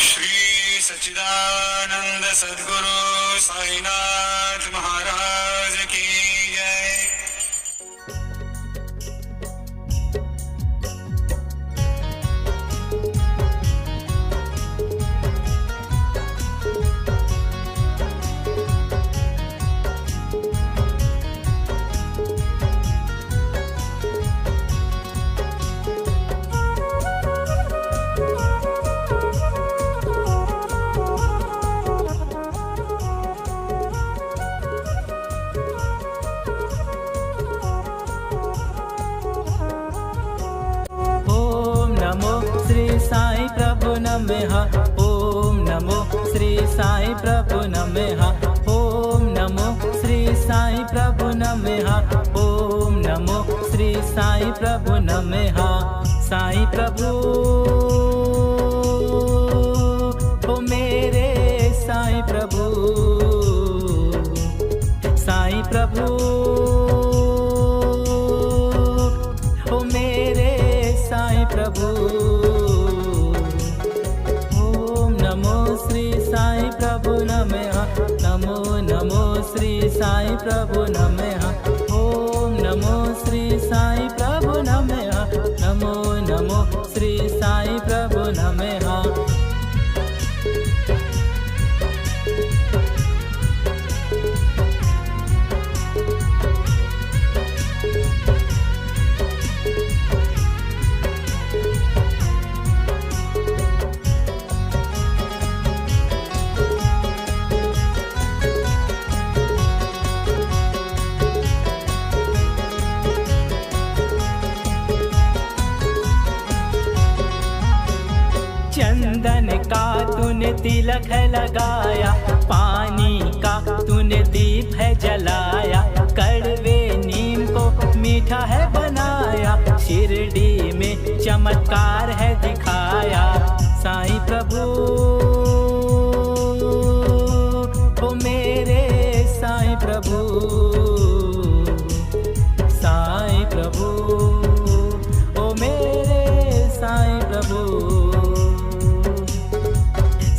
श्री सच्चिदानंद सद्गुरु साईनाथ महाराज की जय। साई प्रभु नमः। ओम नमो श्री साई प्रभु नमः। ओम नमो श्री साई प्रभु नमः। ओम नमो श्री साई प्रभु नमः। साई प्रभु ओ मेरे साई प्रभु, साई प्रभु ओ मेरे साई प्रभु। साई प्रभु नमः। नमो नमो श्री साई प्रभु नमः। ओम नमो श्री साई प्रभु नमः। नमो नमो श्री साई प्रभु नमः। चंदन का तूने तिलक है लगाया, पानी का तूने दीप है जलाया, कड़वे नीम को मीठा है बनाया, शिरडी में चमत्कार है दिखाया। साईं प्रभु ओ मेरे साईं प्रभु, साईं प्रभु ओ मेरे साईं प्रभु।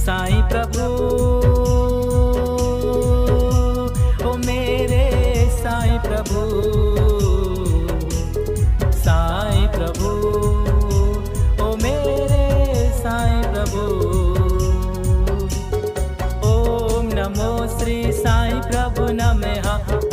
साईं प्रभु ओ मेरे साईं प्रभु, साईं प्रभु ओ मेरे साईं प्रभु। ओम नमो श्री साईं प्रभु नमः।